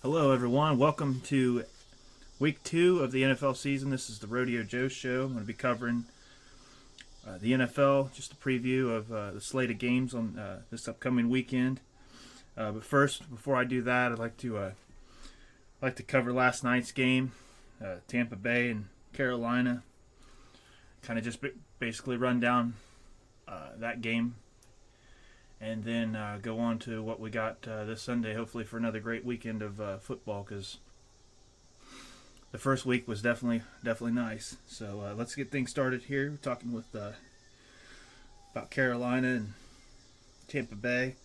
Hello, everyone. Welcome to week 2 of the NFL season. This is the Rodeo Joe Show. I'm going to be covering the NFL, just a preview of the slate of games on this upcoming weekend. But first, before I do that, I'd like to cover last night's game, Tampa Bay and Carolina. Kind of just basically run down that game, and then go on to what we got this Sunday, hopefully for another great weekend of football, because the first week was definitely nice. So let's get things started here. We're talking with about Carolina and Tampa Bay.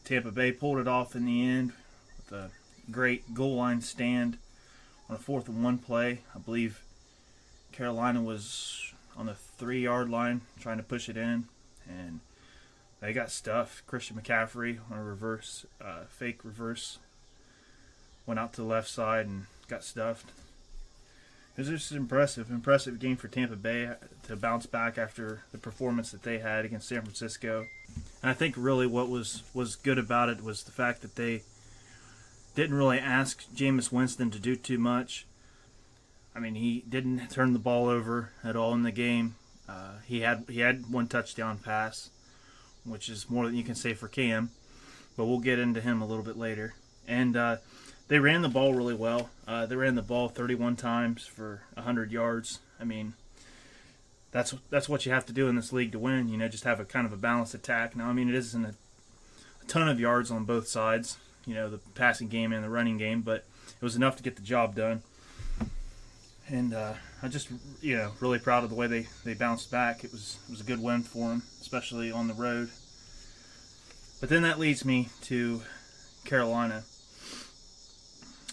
Tampa Bay pulled it off in the end with a great goal line stand on a 4th and 1 play. I believe Carolina was on the 3-yard line trying to push it in, and they got stuffed. Christian McCaffrey on a fake reverse, went out to the left side and got stuffed. It was just an impressive game for Tampa Bay to bounce back after the performance that they had against San Francisco. And I think really what was good about it was the fact that they didn't really ask Jameis Winston to do too much. I mean, he didn't turn the ball over at all in the game. He had one touchdown pass, which is more than you can say for Cam, but we'll get into him a little bit later. And they ran the ball really well. They ran the ball 31 times for 100 yards. I mean, that's what you have to do in this league to win. You know, just have a kind of a balanced attack. Now, I mean, it isn't a ton of yards on both sides, you know, the passing game and the running game, but it was enough to get the job done. And I'm just, really proud of the way they bounced back. It was a good win for them, especially on the road. But then that leads me to Carolina.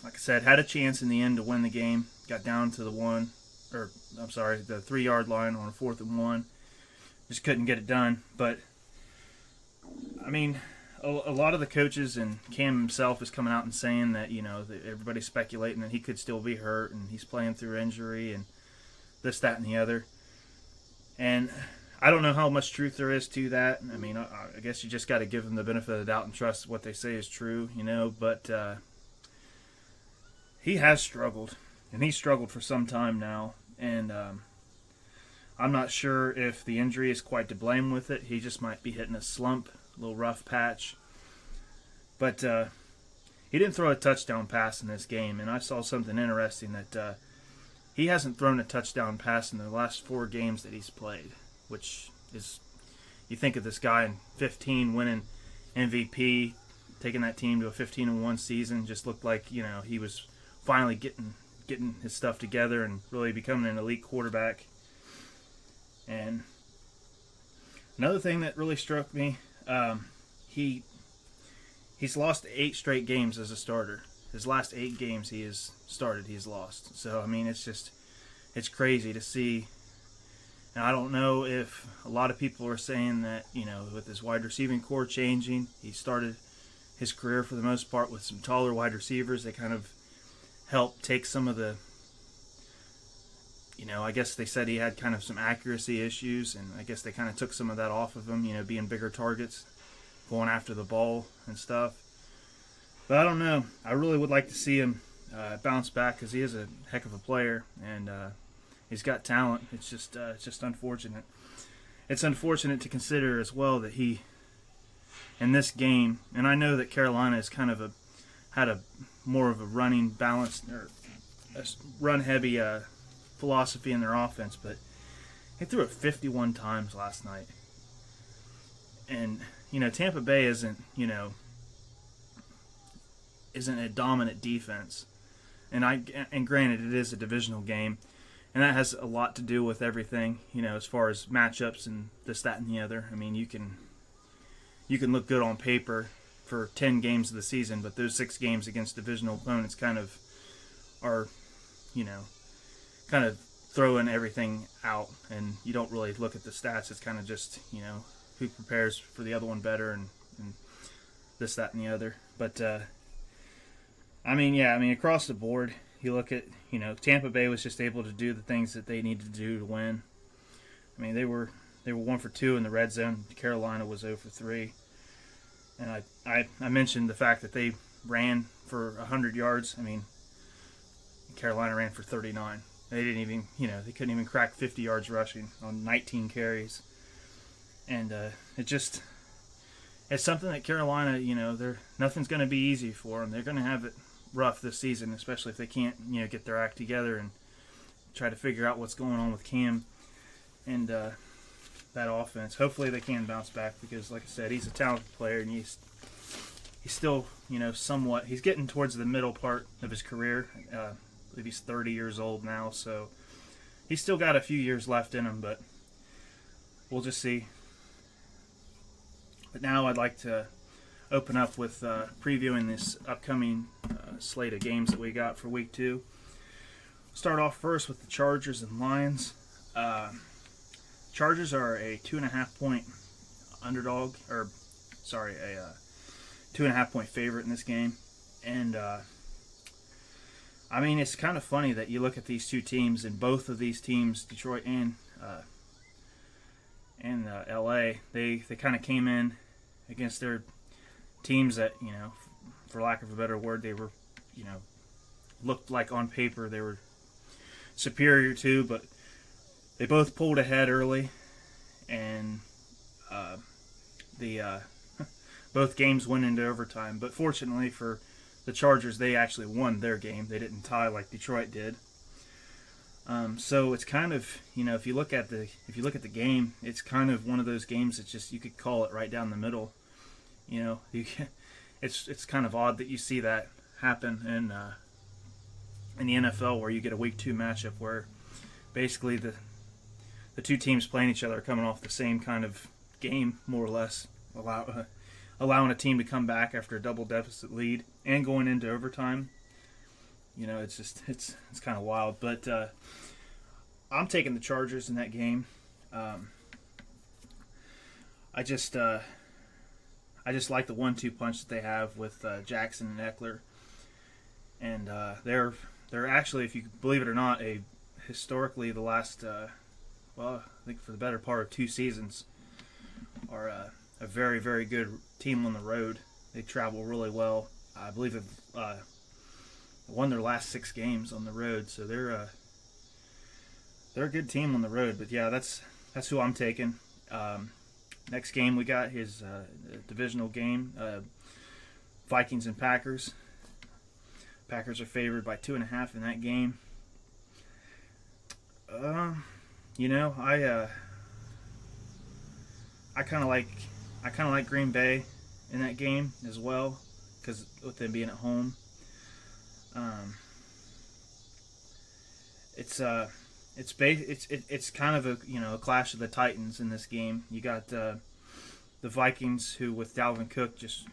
Like I said, had a chance in the end to win the game. Got down to the 3-yard line on a 4th and 1. Just couldn't get it done. But, I mean, a lot of the coaches and Cam himself is coming out and saying that, that everybody's speculating that he could still be hurt and he's playing through injury and this, that, and the other. And I don't know how much truth there is to that. I mean, I guess you just got to give them the benefit of the doubt and trust what they say is true, But he has struggled, and he's struggled for some time now. And I'm not sure if the injury is quite to blame with it. He just might be hitting a slump, a little rough patch. But he didn't throw a touchdown pass in this game, and I saw something interesting that he hasn't thrown a touchdown pass in the last 4 games that he's played, which is, you think of this guy in 15 winning MVP, taking that team to a 15-1 season, just looked like, he was finally getting his stuff together and really becoming an elite quarterback. And another thing that really struck me, he's lost 8 straight games as a starter. His last 8 games he has started, he's lost. So, I mean, it's crazy to see. And I don't know if a lot of people are saying that, with his wide receiving core changing, he started his career for the most part with some taller wide receivers. They kind of helped take some of the, I guess they said he had kind of some accuracy issues, and I guess they kind of took some of that off of him, being bigger targets, going after the ball and stuff. But I don't know. I really would like to see him bounce back, because he is a heck of a player, and he's got talent. It's just unfortunate. It's unfortunate to consider as well that he, in this game, and I know that Carolina is kind of had a more of a running balance, or a run-heavy philosophy in their offense, but they threw it 51 times last night. And, Tampa Bay isn't a dominant defense. And granted, it is a divisional game, and that has a lot to do with everything, as far as matchups and this, that, and the other. I mean, you can look good on paper for 10 games of the season, but those 6 games against divisional opponents kind of are, kind of throwing everything out, and you don't really look at the stats. It's kind of just, who prepares for the other one better, and this, that, and the other. But, across the board, you look at, Tampa Bay was just able to do the things that they needed to do to win. I mean, they were 1 for 2 in the red zone. Carolina was 0 for 3. And I mentioned the fact that they ran for 100 yards. I mean, Carolina ran for 39. They didn't even, they couldn't even crack 50 yards rushing on 19 carries. And it's something that Carolina, nothing's going to be easy for them. They're going to have it rough this season, especially if they can't, get their act together and try to figure out what's going on with Cam and that offense. Hopefully they can bounce back because, like I said, he's a talented player and he's still, somewhat. He's getting towards the middle part of his career. I believe he's 30 years old now, so he's still got a few years left in him, but we'll just see. But now I'd like to open up with previewing this upcoming slate of games that we got for Week 2. Start off first with the Chargers and Lions. Chargers are a 2.5-point underdog, a 2.5-point favorite in this game. And, it's kind of funny that you look at these two teams, and both of these teams, Detroit and LA, they kind of came in against their teams that, for lack of a better word, they were, looked like on paper they were superior to, but they both pulled ahead early, and both games went into overtime. But fortunately for the Chargers, they actually won their game. They didn't tie like Detroit did. So it's kind of, if you look at the game, it's kind of one of those games that just, you could call it right down the middle. It's kind of odd that you see that happen in the NFL, where you get a Week 2 matchup where basically the two teams playing each other are coming off the same kind of game, more or less, allowing a team to come back after a double deficit lead and going into overtime. It's kind of wild, but I'm taking the Chargers in that game. I just like the 1-2 punch that they have with Jackson and Eckler, and they're actually, if you believe it or not, historically the last I think for the better part of 2 seasons are a very, very good team on the road. They travel really well. I believe they've won their last 6 games on the road, so they're a good team on the road. But yeah, that's who I'm taking. Next game we got is a divisional game, Vikings and Packers. Packers are favored by 2.5 in that game. I kind of like Green Bay in that game as well, because with them being at home. It's kind of a clash of the Titans in this game. You got the Vikings, who with Dalvin Cook just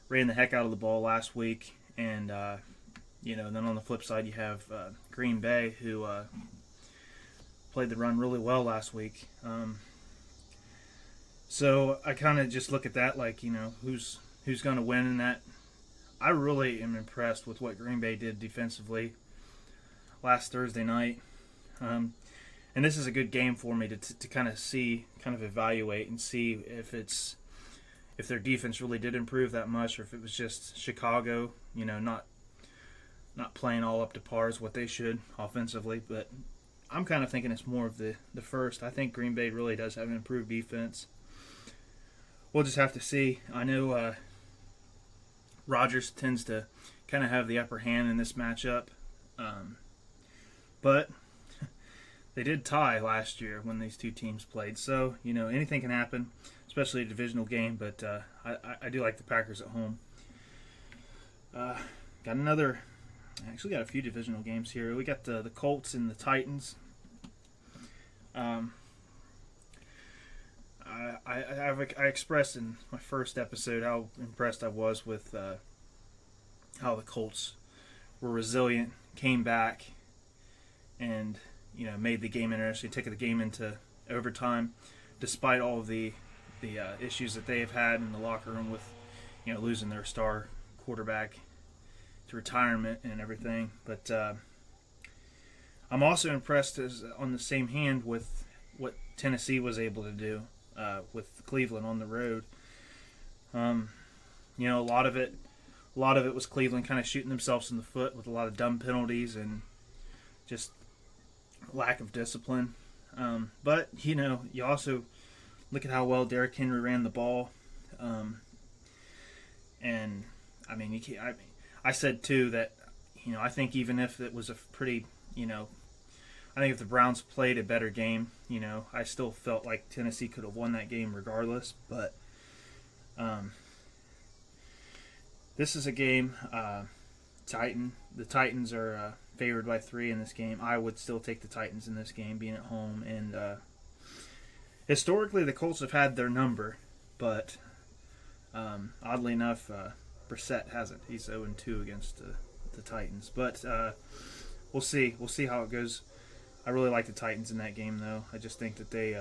ran the heck out of the ball last week, and then on the flip side you have Green Bay, who played the run really well last week. So I kind of just look at that like, who's going to win in that. I really am impressed with what Green Bay did defensively last Thursday night. And this is a good game for me to kind of evaluate and see if their defense really did improve that much, or if it was just Chicago, not playing all up to par as what they should offensively. But I'm kind of thinking it's more of the first. I think Green Bay really does have an improved defense. We'll just have to see. I know Rodgers tends to kind of have the upper hand in this matchup, but they did tie last year when these two teams played. So, anything can happen, especially a divisional game, but I do like the Packers at home. I actually got a few divisional games here. We got the Colts and the Titans. I expressed in my first episode how impressed I was with how the Colts were resilient, came back, and made the game interesting, took the game into overtime, despite all of the issues that they have had in the locker room with losing their star quarterback to retirement and everything. But I'm also impressed on the same hand with what Tennessee was able to do with Cleveland on the road. A lot of it a lot of it was Cleveland kind of shooting themselves in the foot with a lot of dumb penalties and just lack of discipline. But, you also look at how well Derrick Henry ran the ball. And, I said, too, that, I think even if it was a pretty, I think if the Browns played a better game, I still felt like Tennessee could have won that game regardless. But this is a game, the Titans are favored by 3 in this game. I would still take the Titans in this game, being at home. And historically, the Colts have had their number, but oddly enough, Brissett hasn't. He's 0-2 against the Titans. But we'll see. We'll see how it goes. I really like the Titans in that game, though. I just think that they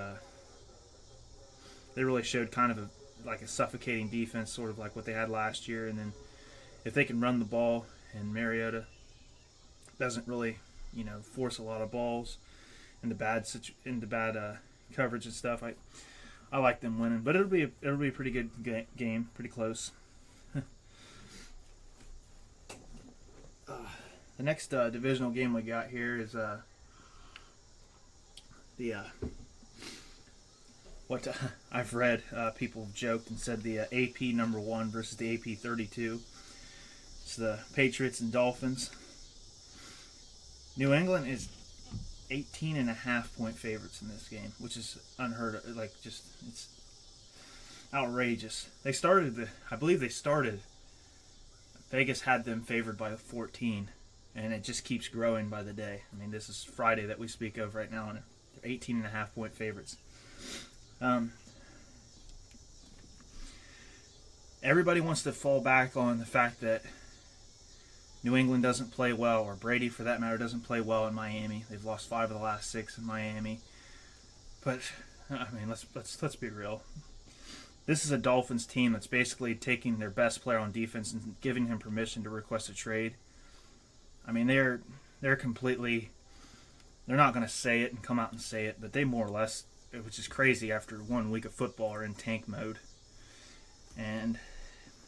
really showed kind of a suffocating defense, sort of like what they had last year. And then if they can run the ball and Mariota doesn't really, force a lot of balls into bad coverage and stuff, I like them winning. But it'll be a pretty good game, pretty close. The next divisional game we got here is what I've read, people have joked and said the AP number 1 versus the AP 32. It's the Patriots and Dolphins. New England is 18.5-point favorites in this game, which is unheard of. It's outrageous. I believe they started. Vegas had them favored by 14, and it just keeps growing by the day. This is Friday that we speak of right now, and they're 18.5-point favorites. Everybody wants to fall back on the fact that New England doesn't play well, or Brady, for that matter, doesn't play well in Miami. They've lost 5 of the last 6 in Miami. But let's be real. This is a Dolphins team that's basically taking their best player on defense and giving him permission to request a trade. They're completely. They're not going to say it and come out and say it, but they more or less, which is crazy after 1 week of football, are in tank mode. And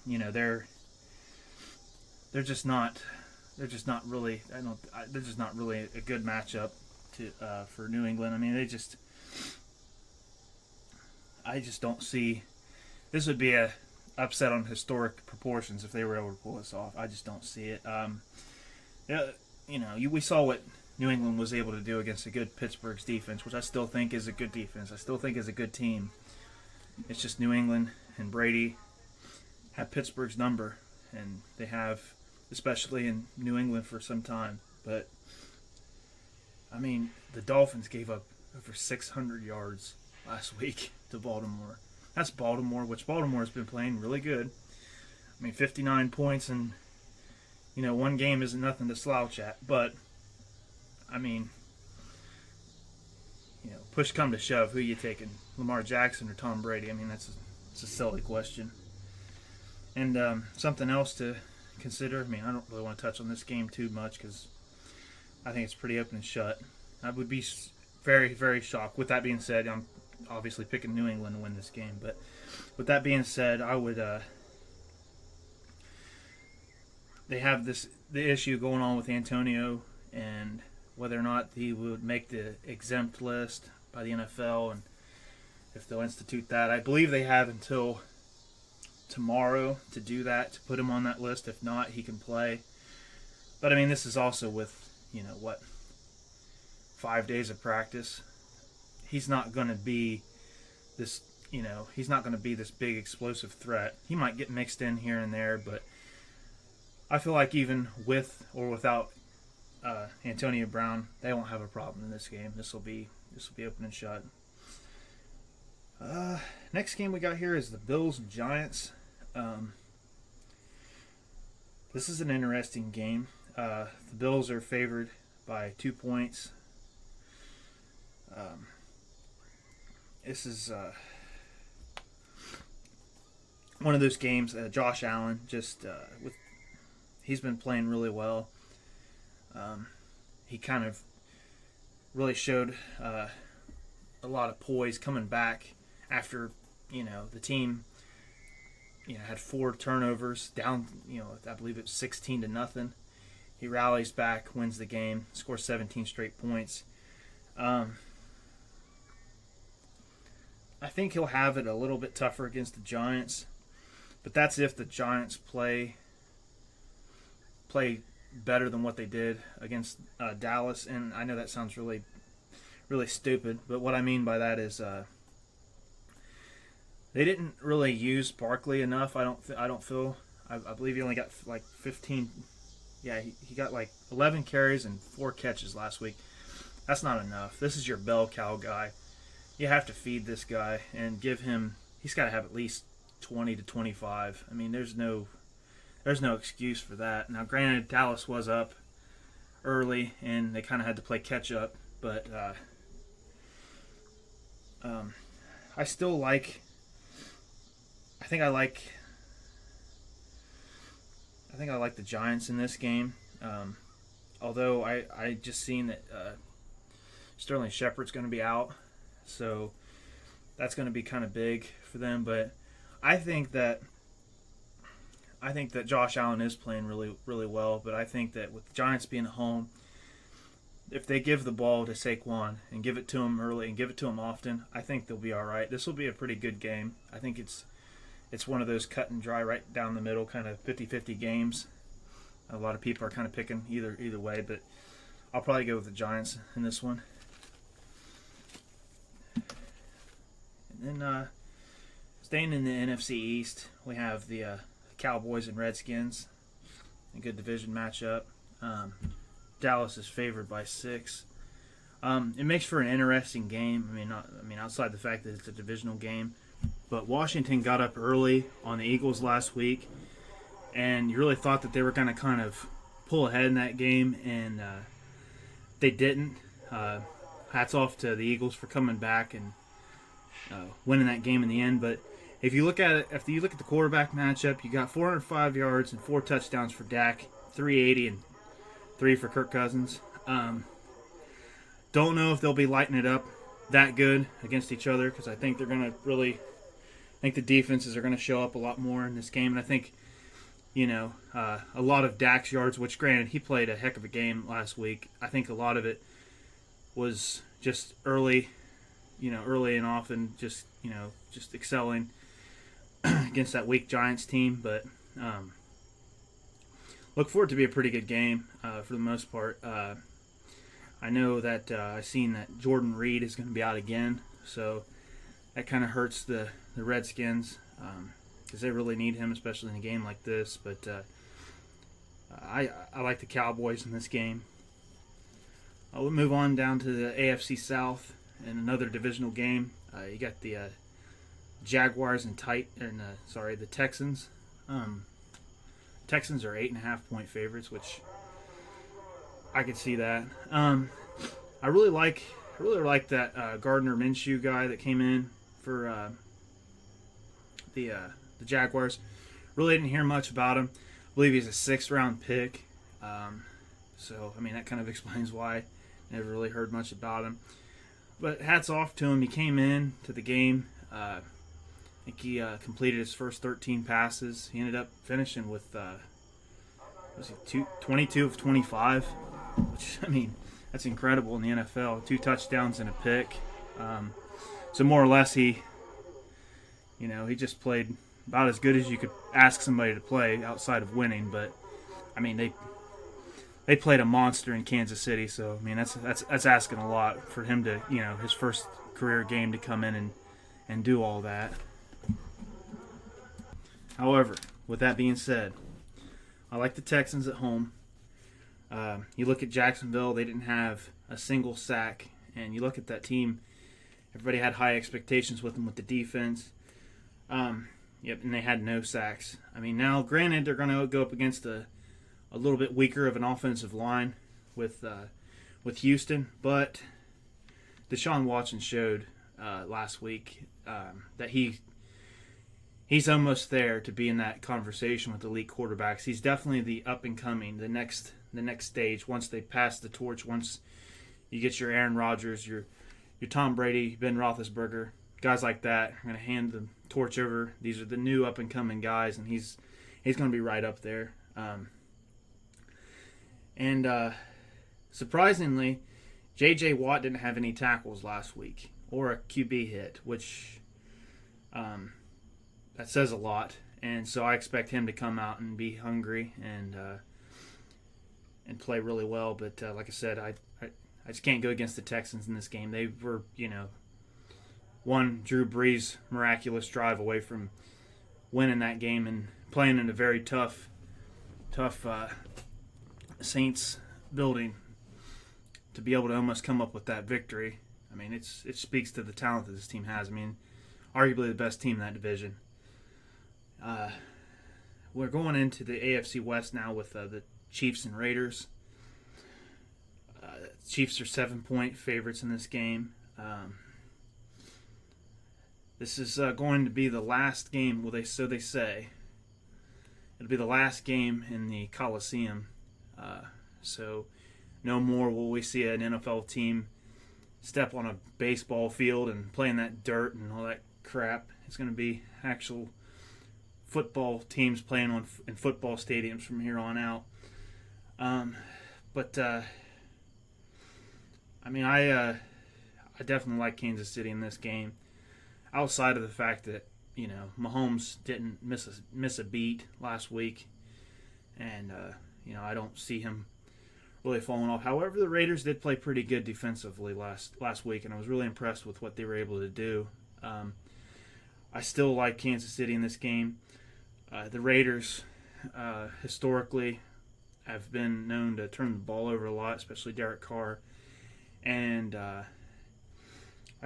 they're just not really a good matchup for New England. I just don't see. This would be a upset on historic proportions if they were able to pull this off. I just don't see it. We saw what New England was able to do against a good Pittsburgh's defense, which I still think is a good defense. I still think is a good team. It's just New England and Brady have Pittsburgh's number, and they have, especially in New England, for some time. But the Dolphins gave up over 600 yards last week to Baltimore. That's Baltimore, which Baltimore has been playing really good. 59 points in, 1 game isn't nothing to slouch at. But, push come to shove, who you taking, Lamar Jackson or Tom Brady? It's a silly question. And something else to consider, I don't really want to touch on this game too much because I think it's pretty open and shut. I would be very, very shocked. With that being said, I'm obviously picking New England to win this game. But with that being said, I would. They have the issue going on with Antonio and whether or not he would make the exempt list by the NFL and if they'll institute that. I believe they have until tomorrow to do that, to put him on that list. If not, he can play. But this is also with 5 days of practice. He's not going to be this, he's not going to be this big explosive threat. He might get mixed in here and there, but I feel like even with or without Antonio Brown, they won't have a problem in this game. This will be open and shut. Next game we got here is the Bills and Giants. This is an interesting game. The Bills are favored by 2 points. This is one of those games. Josh Allen he's been playing really well. He kind of really showed a lot of poise coming back after the team had 4 turnovers down. I believe it's 16-0. He rallies back, wins the game, scores 17 straight points. I think he'll have it a little bit tougher against the Giants, but that's if the Giants play better than what they did against Dallas. And I know that sounds really, really stupid, but what I mean by that is they didn't really use Barkley enough. I don't feel. I believe he only got like 15. Yeah, he got like 11 carries and 4 catches last week. That's not enough. This is your bell cow guy. You have to feed this guy and give him. He's got to have at least 20 to 25. I mean, there's no excuse for that. Now, granted, Dallas was up early and they kind of had to play catch up, but I still like. I think I like the Giants in this game. Although I just seen that Sterling Shepard's going to be out, so that's going to be kind of big for them. But I think that Josh Allen is playing really, really well. But I think that with the Giants being at home, if they give the ball to Saquon and give it to him early and give it to him often, I think they'll be all right. This will be a pretty good game. I think it's one of those cut and dry, right down the middle, kind of 50-50 games. A lot of people are kind of picking either way, but I'll probably go with the Giants in this one. And then staying in the NFC East, we have the Cowboys and Redskins. A good division matchup. Dallas is favored by 6. It makes for an interesting game. I mean, outside the fact that it's a divisional game. But Washington got up early on the Eagles last week, and you really thought that they were going to kind of pull ahead in that game, and they didn't. Hats off to the Eagles for coming back and winning that game in the end. But if you look at the quarterback matchup, you got 405 yards and 4 touchdowns for Dak, 380 and 3 for Kirk Cousins. Don't know if they'll be lighting it up that good against each other, because I think they're going to really. I think the defenses are going to show up a lot more in this game, and I think, a lot of Dak's yards, which granted he played a heck of a game last week. I think a lot of it was just early and often just excelling against that weak Giants team. But look for it to be a pretty good game for the most part. I know that I've seen that Jordan Reed is going to be out again, so that kind of hurts the Redskins because they really need him, especially in a game like this. But I like the Cowboys in this game. We'll move on down to the AFC South in another divisional game. You got the Jaguars and the Texans. Texans are 8.5-point favorites, which I could see that. I really like that Gardner Minshew guy that came in for the Jaguars. Really didn't hear much about him. I believe he's a 6th-round pick. So I mean that kind of explains why. Never really heard much about him. But hats off to him. He came in to the game. I think he completed his first 13 passes. He ended up finishing with 22 of 25, which, I mean, that's incredible in the NFL. 2 touchdowns and a pick. So more or less he just played about as good as you could ask somebody to play outside of winning. But, I mean, they played a monster in Kansas City, so I mean that's asking a lot for him to, his first career game to come in and do all that. However, with that being said, I like the Texans at home. You look at Jacksonville, they didn't have a single sack, and you look at that team, everybody had high expectations with them with the defense. And they had no sacks. I mean, now granted they're going to go up against a little bit weaker of an offensive line with Houston, but Deshaun Watson showed last week that he's almost there to be in that conversation with elite quarterbacks. He's definitely the up and coming, the next stage. Once they pass the torch, once you get your Aaron Rodgers, your Tom Brady, Ben Roethlisberger, guys like that are going to hand torch over. These are the new up and coming guys, and he's going to be right up there. And surprisingly, J.J. Watt didn't have any tackles last week or a QB hit, which that says a lot. And so I expect him to come out and be hungry and play really well. But like I said, I just can't go against the Texans in this game. They were, one Drew Brees miraculous drive away from winning that game and playing in a very tough Saints building to be able to almost come up with that victory. I mean, it speaks to the talent that this team has. I mean, arguably the best team in that division. We're going into the AFC West now with the Chiefs and Raiders. Chiefs are 7-point favorites in this game. This is going to be the last game. Well, so they say. It'll be the last game in the Coliseum. So no more will we see an NFL team step on a baseball field and play in that dirt and all that crap. It's going to be actual football teams playing in football stadiums from here on out. But I definitely like Kansas City in this game. Outside of the fact that Mahomes didn't miss a beat last week, and I don't see him really falling off. However, the Raiders did play pretty good defensively last week, and I was really impressed with what they were able to do. I still like Kansas City in this game. The Raiders historically have been known to turn the ball over a lot, especially Derek Carr. And I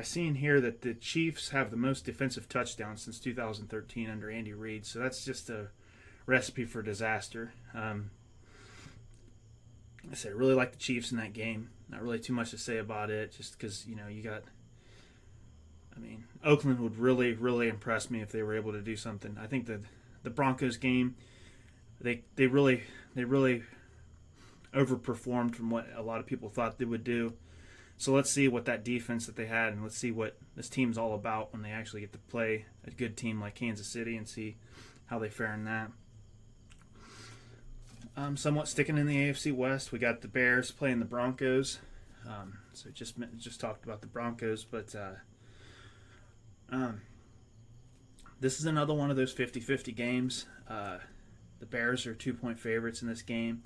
seen here that the Chiefs have the most defensive touchdowns since 2013 under Andy Reid. So that's just a recipe for disaster. I said I really like the Chiefs in that game. Not really too much to say about it, just because you got. Oakland would really, really impress me if they were able to do something. I think the Broncos game, they really overperformed from what a lot of people thought they would do. So let's see what that defense that they had, and let's see what this team's all about when they actually get to play a good team like Kansas City and see how they fare in that. Somewhat sticking in the AFC West, we got the Bears playing the Broncos. So just talked about the Broncos, but this is another one of those 50-50 games. The Bears are 2-point favorites in this game.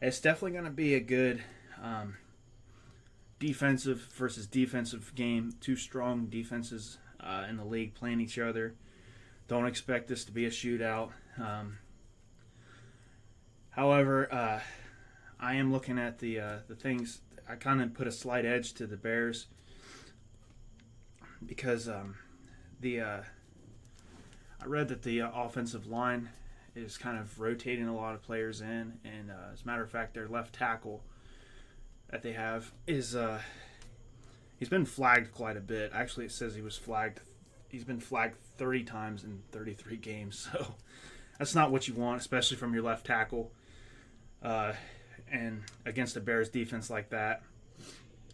It's definitely going to be a good defensive versus defensive game. Two strong defenses in the league playing each other. Don't expect this to be a shootout. However, I am looking at the things. I kind of put a slight edge to the Bears because I read that the offensive line is kind of rotating a lot of players in, and as a matter of fact, their left tackle that they have is he's been flagged quite a bit. Actually, it says he's been flagged 30 times in 33 games, so that's not what you want, especially from your left tackle. And against a Bears defense like that,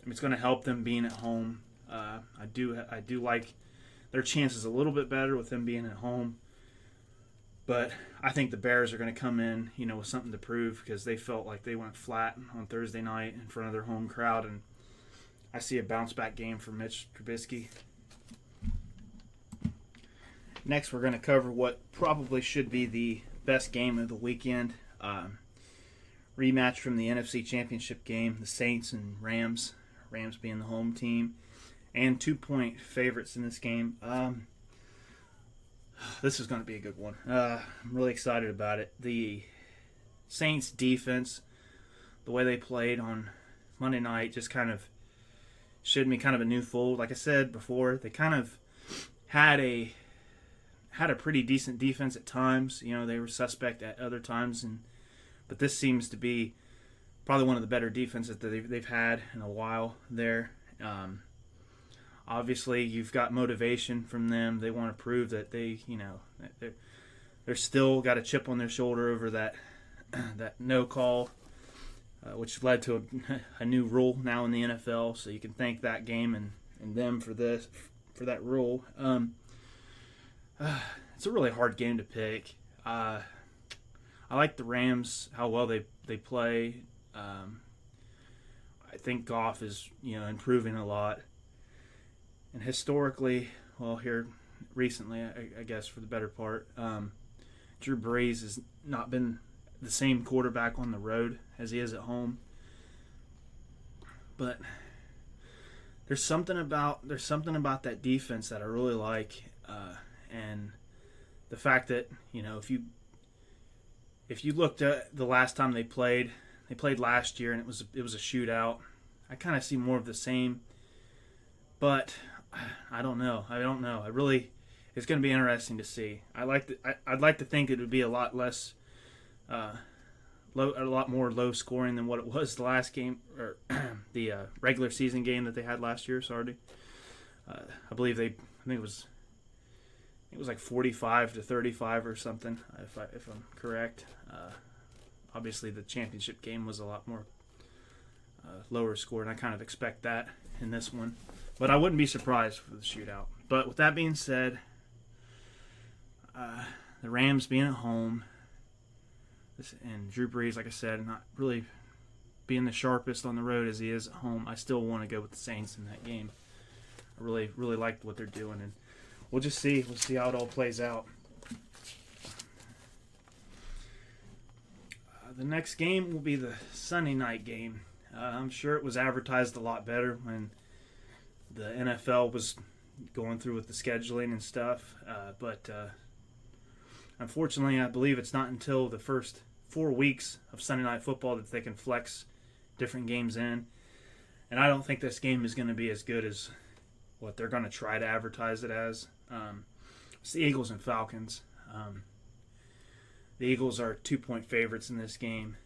it's going to help them being at home. I do like their chances a little bit better with them being at home, but I think the Bears are going to come in, with something to prove because they felt like they went flat on Thursday night in front of their home crowd, and I see a bounce back game for Mitch Trubisky. Next, we're going to cover what probably should be the best game of the weekend. Rematch from the NFC Championship game, the Saints and Rams. Rams being the home team, and 2-point favorites in this game. This is going to be a good one. I'm really excited about it. The Saints defense, the way they played on Monday night, just kind of showed me kind of a new fold. Like I said before, they kind of had a pretty decent defense at times. They were suspect at other times, but this seems to be probably one of the better defenses that they've had in a while there. Obviously, you've got motivation from them. They want to prove that they're still got a chip on their shoulder over that no call, which led to a new rule now in the NFL. So you can thank that game and them for that rule. It's a really hard game to pick. I like the Rams, how well they play. I think Goff is improving a lot, and historically, well, here recently, I guess for the better part, Drew Brees has not been the same quarterback on the road as he is at home. But there's something about that defense that I really like, and the fact that if you looked at the last time they played last year and it was a shootout. I kind of see more of the same, but I don't know. It's going to be interesting to see. I'd like to think it would be a lot less, a lot more low scoring than what it was the last game, or the regular season game that they had last year. Sorry, I think it was like 45-35 or something, if I'm correct. Obviously, the championship game was a lot more lower score, and I kind of expect that in this one. But I wouldn't be surprised for the shootout. But with that being said, the Rams being at home, and Drew Brees, like I said, not really being the sharpest on the road as he is at home, I still want to go with the Saints in that game. I really, really like what they're doing, and we'll just see. We'll see how it all plays out. The next game will be the Sunday night game. I'm sure it was advertised a lot better when the NFL was going through with the scheduling and stuff. But unfortunately, I believe it's not until the first 4 weeks of Sunday Night Football that they can flex different games in. And I don't think this game is going to be as good as what they're going to try to advertise it as. It's the Eagles and Falcons. The Eagles are 2-point favorites in this game.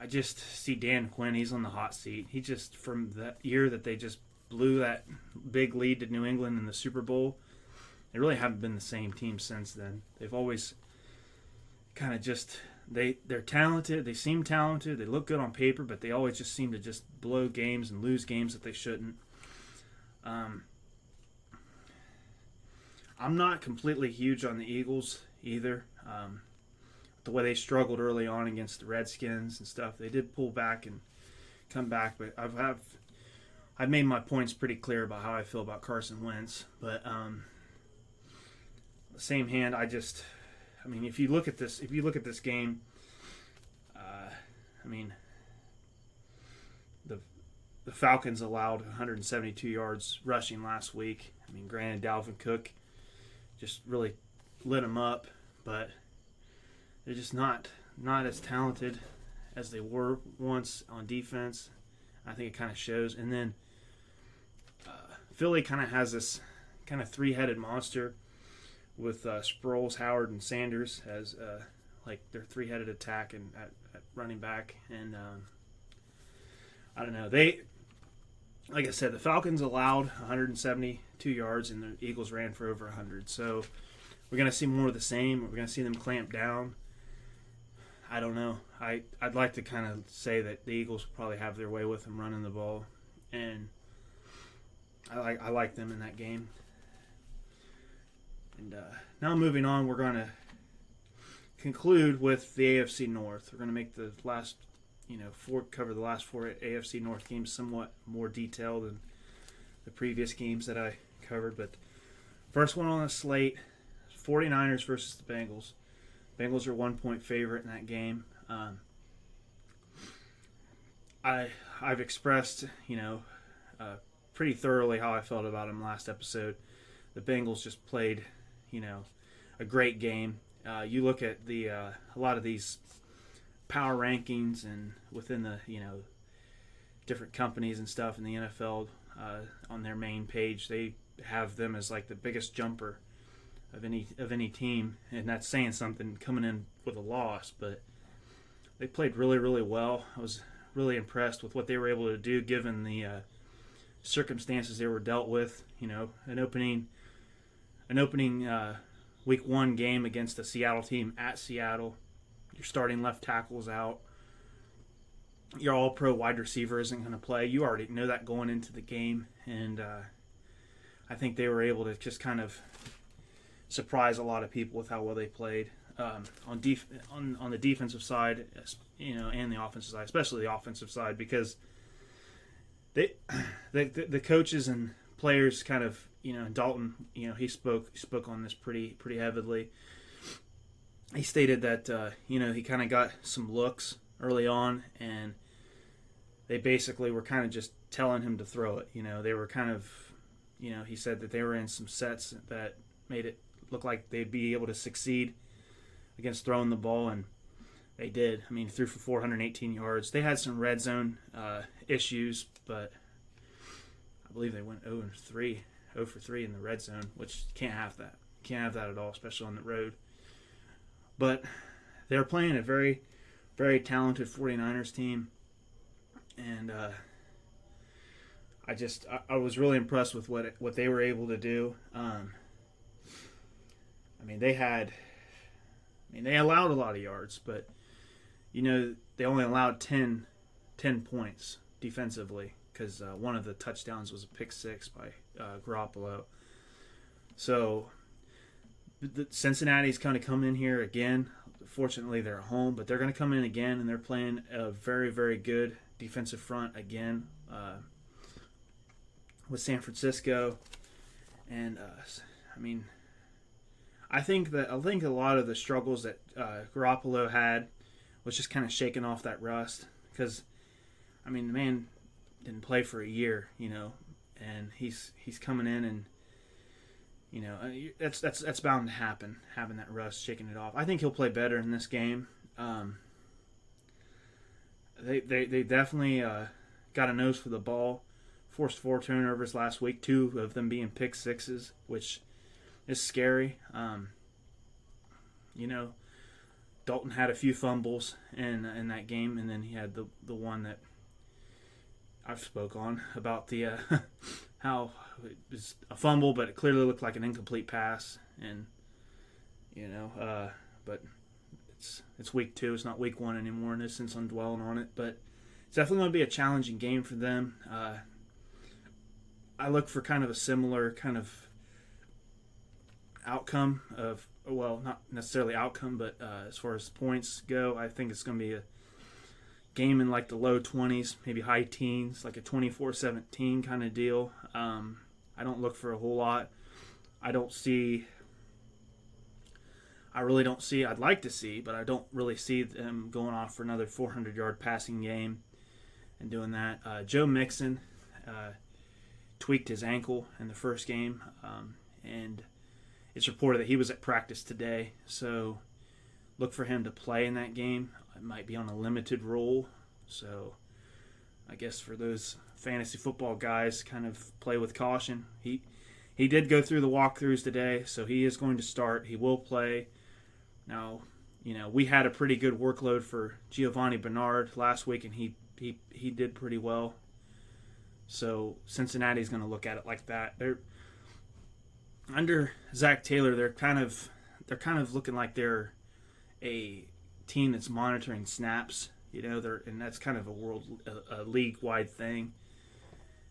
I just see Dan Quinn. He's on the hot seat. He just, from that year that they just blew that big lead to New England in the Super Bowl, they really haven't been the same team since then. They've always kind of just, they're talented. They seem talented. They look good on paper, but they always just seem to just blow games and lose games that they shouldn't. I'm not completely huge on the Eagles either. The way they struggled early on against the Redskins and stuff, they did pull back and come back. But I've made my points pretty clear about how I feel about Carson Wentz. But the same hand, if you look at this game, the Falcons allowed 172 yards rushing last week. Granted, Dalvin Cook just really lit them up, but they're just not as talented as they were once on defense. I think it kind of shows. And then Philly kind of has this kind of three-headed monster with Sproles, Howard, and Sanders as like their three-headed attack and at running back. And I don't know. Like I said, the Falcons allowed 172 yards, and the Eagles ran for over 100. So we're going to see more of the same. We're going to see them clamp down. I don't know. I'd like to kind of say that the Eagles will probably have their way with them running the ball, and I like them in that game. And now moving on, we're going to conclude with the AFC North. We're going to make the last cover the last four AFC North games somewhat more detailed than the previous games that I covered. But first one on the slate, 49ers versus the Bengals. Bengals are 1-point favorite in that game. I've expressed, pretty thoroughly how I felt about them last episode. The Bengals just played, a great game. You look at a lot of these power rankings and within the different companies and stuff in the NFL on their main page, they have them as like the biggest jumper of any team, and that's saying something coming in with a loss. But they played really, really well. I was really impressed with what they were able to do given the circumstances they were dealt with. An opening week one game against a Seattle team at Seattle. Your starting left tackle's out. Your all-pro wide receiver isn't going to play. You already know that going into the game. And I think they were able to just kind of surprise a lot of people with how well they played on the defensive side, and the offensive side, especially the offensive side, because the coaches and players kind of, Dalton, he spoke on this pretty heavily. He stated that he kind of got some looks early on, and they basically were kind of just telling him to throw it. They were kind of, he said that they were in some sets that made it look like they'd be able to succeed against throwing the ball, and they did. I mean, threw for 418 yards. They had some red zone issues, but I believe they went 0 for 3 in the red zone, which can't have that. Can't have that at all, especially on the road. But they're playing a very, very talented 49ers team, and I was really impressed with what they were able to do. They allowed a lot of yards, but they only allowed 10 points defensively, because one of the touchdowns was a pick six by Garoppolo. So Cincinnati's kind of come in here again. Fortunately, they're at home, but they're going to come in again, and they're playing a very, very good defensive front again with San Francisco. And I think a lot of the struggles that Garoppolo had was just kind of shaking off that rust, because the man didn't play for a year, and he's coming in, and that's bound to happen, having that rust, shaking it off. I think he'll play better in this game. They definitely got a nose for the ball. Forced 4 turnovers last week, 2 of them being pick sixes, which is scary. Dalton had a few fumbles in that game, and then he had the one that I've spoke on about the how it was a fumble, but it clearly looked like an incomplete pass, and but it's week 2, it's not week 1 anymore, in this sense I'm dwelling on it, but it's definitely going to be a challenging game for them. I look for kind of a similar kind of outcome of, well, not necessarily outcome, but as far as points go, I think it's going to be a game in like the low 20s, maybe high teens, like a 24-17 kind of deal. I don't look for a whole lot. I'd like to see, but I don't really see them going off for another 400-yard passing game and doing that. Joe Mixon tweaked his ankle in the first game, and it's reported that he was at practice today, so look for him to play in that game. It might be on a limited role, so I guess for those fantasy football guys, kind of play with caution. He did go through the walkthroughs today, so he is going to start. He will play. Now, we had a pretty good workload for Giovanni Bernard last week, and he did pretty well. So Cincinnati's going to look at it like that. They're under Zach Taylor. They're kind of looking like they're a team that's monitoring snaps. And that's kind of a league-wide thing.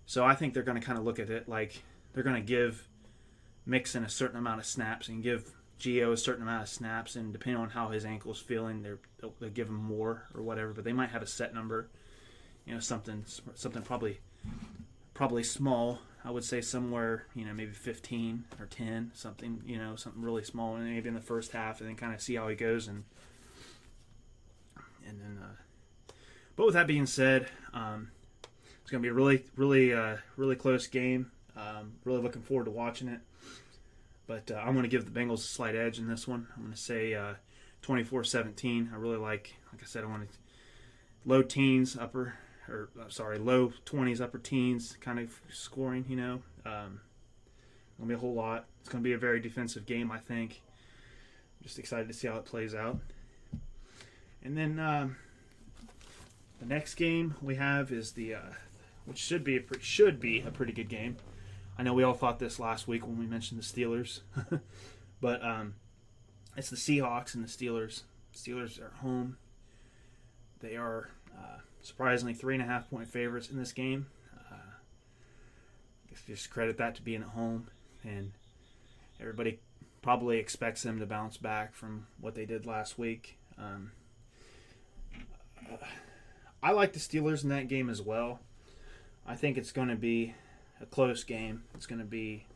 So I think they're going to kind of look at it like they're going to give Mixon a certain amount of snaps and give Gio a certain amount of snaps, and depending on how his ankle's feeling, they'll give him more or whatever. But they might have a set number, something probably small. I would say somewhere, maybe 15 or 10, something really small, and maybe in the first half, and then kind of see how he goes, and then. But with that being said, it's going to be a really, really, really close game. Really looking forward to watching it. But I'm going to give the Bengals a slight edge in this one. I'm going to say 24-17. I really like I said, I want to low 20s, upper teens kind of scoring, Going to be a whole lot. It's going to be a very defensive game, I think. I'm just excited to see how it plays out. And then the next game we have is which should be a pretty good game. I know we all thought this last week when we mentioned the Steelers, but it's the Seahawks and the Steelers. Steelers are home. They are surprisingly 3.5-point favorites in this game. just credit that to being at home, and everybody probably expects them to bounce back from what they did last week. I like the Steelers in that game as well. I think it's going to be a close game. It's going to be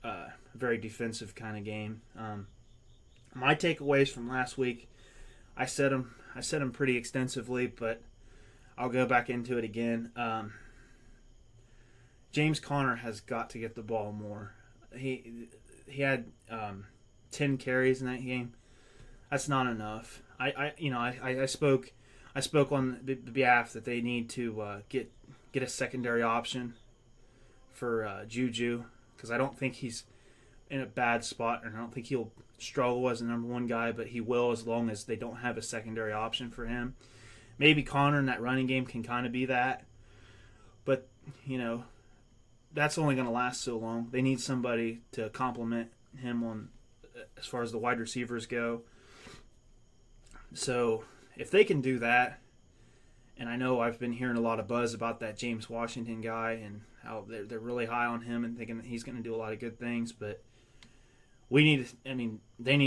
a very defensive kind of game. My takeaways from last week, I said them pretty extensively, but I'll go back into it again. James Conner has got to get the ball more. He had 10 carries in that game. That's not enough. I spoke on the behalf that they need to get a secondary option for Juju, because I don't think he's in a bad spot, and I don't think he'll struggle as the number one guy, but he will as long as they don't have a secondary option for him. Maybe Connor in that running game can kind of be that, but that's only going to last so long. They need somebody to complement him on as far as the wide receivers go. So if they can do that, and I know I've been hearing a lot of buzz about that James Washington guy and how they're really high on him and thinking that he's going to do a lot of good things, but they need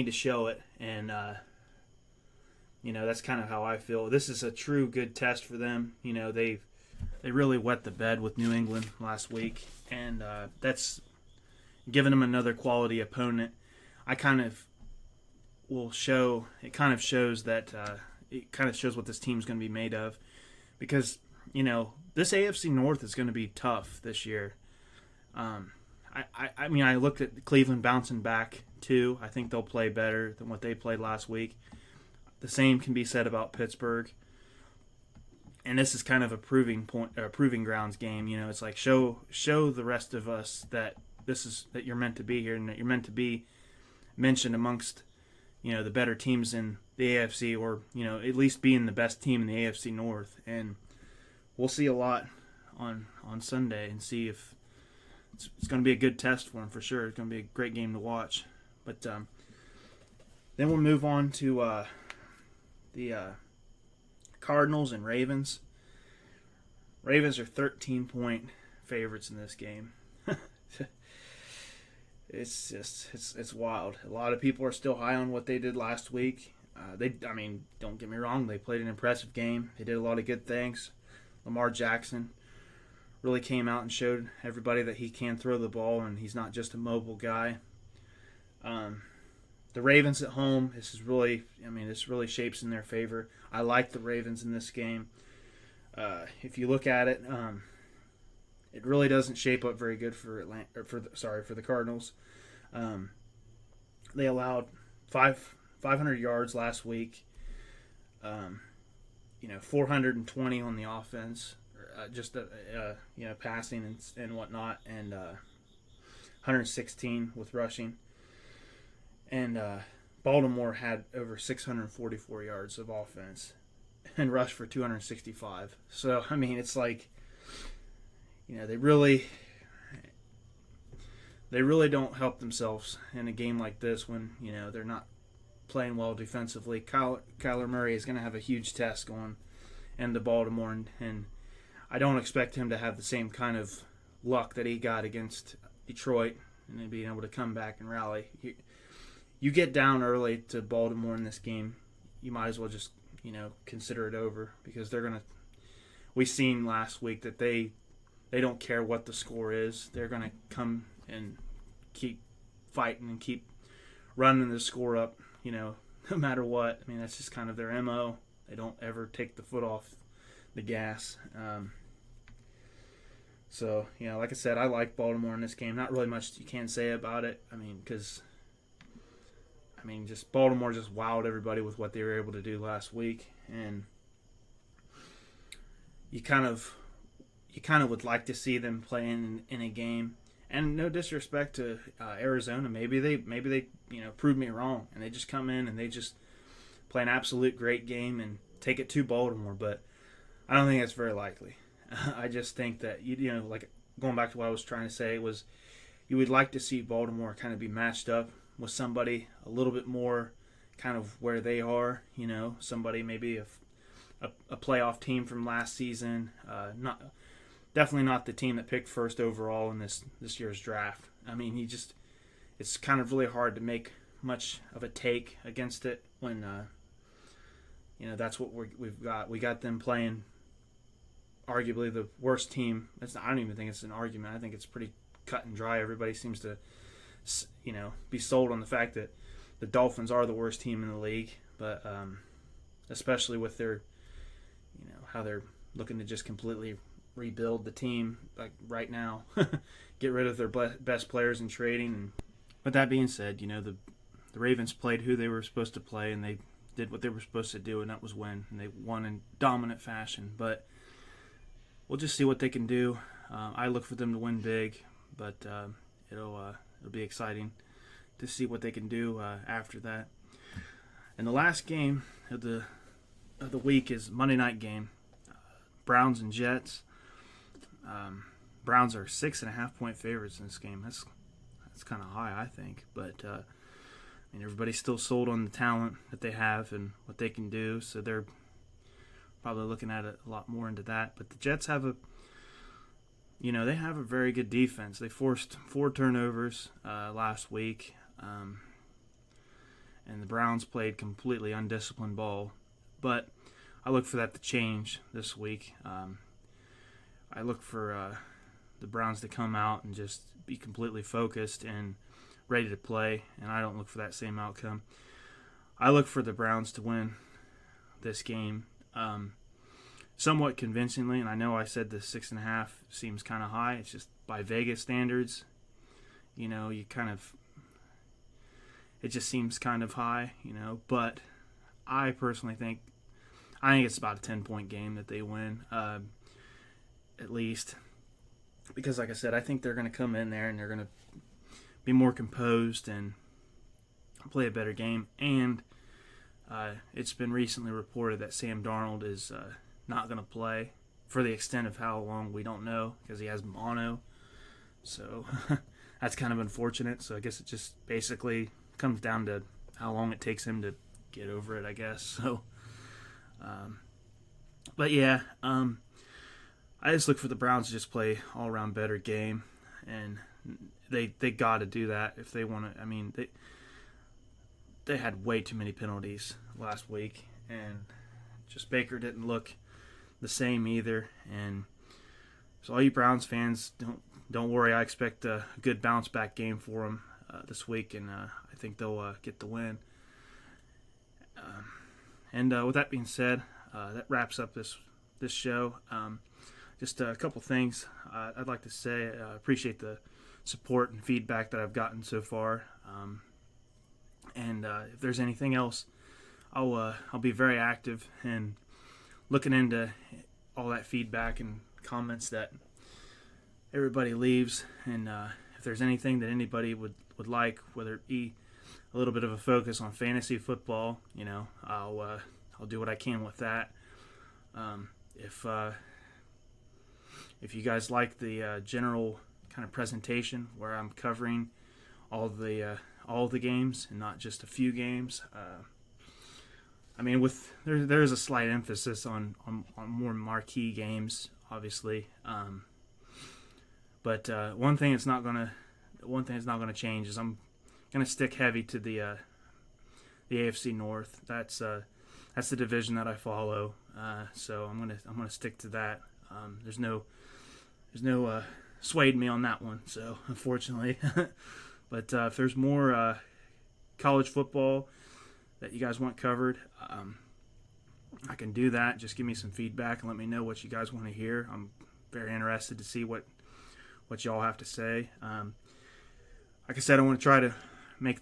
to show it, and that's kind of how I feel. This is a true good test for them. They really wet the bed with New England last week, and that's giving them another quality opponent. It kind of shows what this team's going to be made of, because this AFC North is going to be tough this year. I looked at Cleveland bouncing back too. I think they'll play better than what they played last week. The same can be said about Pittsburgh. And this is kind of a proving grounds game. It's like show the rest of us that that you're meant to be here, and that you're meant to be mentioned amongst the better teams in the AFC, or at least being the best team in the AFC North. And we'll see a lot on Sunday and see if it's going to be a good test for them for sure. It's going to be a great game to watch. But then we'll move on to the Cardinals and Ravens. Ravens are 13-point favorites in this game. It's wild. A lot of people are still high on what they did last week. Don't get me wrong, they played an impressive game. They did a lot of good things. Lamar Jackson really came out and showed everybody that he can throw the ball, and he's not just a mobile guy. The Ravens at home, this really shapes in their favor. I like the Ravens in this game. If you look at it, it really doesn't shape up very good for the Cardinals. They allowed 500 yards last week. 420 on the offense, passing and whatnot, and 116 with rushing. And Baltimore had over 644 yards of offense and rushed for 265. So it's like, they really don't help themselves in a game like this when they're not playing well defensively. Kyler Murray is going to have a huge test going into Baltimore, and I don't expect him to have the same kind of luck that he got against Detroit and then being able to come back and rally. You get down early to Baltimore in this game, you might as well just consider it over, because they're gonna. We seen last week that they don't care what the score is. They're gonna come and keep fighting and keep running the score up, no matter what. That's just kind of their MO. They don't ever take the foot off the gas. So, like I said, I like Baltimore in this game. Not really much you can say about it. Because just Baltimore just wowed everybody with what they were able to do last week, and you kind of would like to see them playing in a game. And no disrespect to Arizona, maybe they prove me wrong, and they just come in and they just play an absolute great game and take it to Baltimore. But I don't think that's very likely. I just think that like going back to what I was trying to say, was you would like to see Baltimore kind of be matched up with somebody a little bit more kind of where they are. Somebody maybe a playoff team from last season, not definitely not the team that picked first overall in this year's draft. I mean, it's kind of really hard to make much of a take against it when that's what we've got. We got them playing arguably the worst team. I don't even think it's an argument. I think it's pretty cut and dry. Everybody seems to be sold on the fact that the Dolphins are the worst team in the league, but especially with their how they're looking to just completely rebuild the team like right now, get rid of their best players in trading. And but that being said, the Ravens played who they were supposed to play, and they did what they were supposed to do, and that was win. And they won in dominant fashion. But we'll just see what they can do. I look for them to win big, but it'll be exciting to see what they can do after that. And the last game of the week is Monday night game, Browns and Jets. Browns are 6.5-point favorites in this game. That's kind of high, I think. But everybody's still sold on the talent that they have and what they can do, so they're probably looking at it a lot more into that. But the Jets have a very good defense. They forced 4 turnovers last week, and the Browns played completely undisciplined ball. But I look for that to change this week. I look for the Browns to come out and just be completely focused and ready to play, and I don't look for that same outcome. I look for the Browns to win this game somewhat convincingly, and I know I said the 6.5 seems kind of high. It's just by Vegas standards, it just seems kind of high, but I personally think it's about a 10-point game that they win, at least, because like I said, I think they're going to come in there and they're going to be more composed and play a better game. And it's been recently reported that Sam Darnold is not going to play for the extent of how long we don't know, because he has mono. So that's kind of unfortunate. So I guess it just basically comes down to how long it takes him to get over it, I guess. So, but yeah, I just look for the Browns to just play all-around better game, and they got to do that if they want to. I mean, they had way too many penalties last week, and just Baker didn't look the same either. And so all you Browns fans, don't worry. I expect a good bounce-back game for them this week, and I think they'll get the win. And with that being said, that wraps up this show. Just a couple things I'd like to say. I appreciate the support and feedback that I've gotten so far. And if there's anything else, I'll be very active in looking into all that feedback and comments that everybody leaves. And if there's anything that anybody would like, whether it be a little bit of a focus on fantasy football, I'll do what I can with that. If you guys like the general kind of presentation where I'm covering all the games and not just a few games, there is a slight emphasis on more marquee games, obviously. But one thing that's not gonna change is I'm gonna stick heavy to the AFC North. That's the division that I follow. So I'm gonna stick to that. There's no swayed me on that one, so unfortunately. But if there's more college football that you guys want covered, I can do that. Just give me some feedback and let me know what you guys want to hear. I'm very interested to see what y'all have to say. Like I said, I want to try to make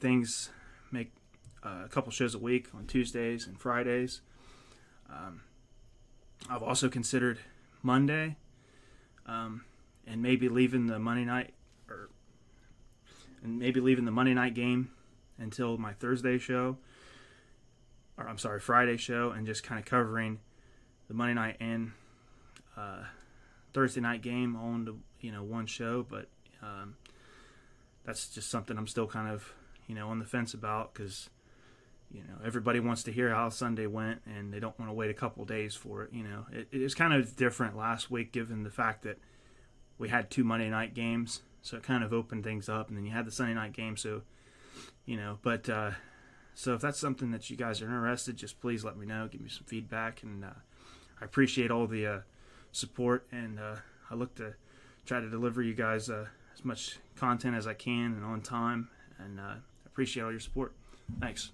a couple shows a week on Tuesdays and Fridays. I've also considered Monday, and maybe leaving the Monday night game until my Friday show, and just kind of covering the Monday night and Thursday night game on one show. But that's just something I'm still kind of on the fence about, because everybody wants to hear how Sunday went, and they don't want to wait a couple days for it. It was kind of different last week, given the fact that we had 2 Monday night games, so it kind of opened things up, and then you had the Sunday night game, so but so if that's something that you guys are interested, just please let me know, give me some feedback, and I appreciate all the support, and I look to try to deliver you guys as much content as I can and on time, and appreciate all your support. Thanks.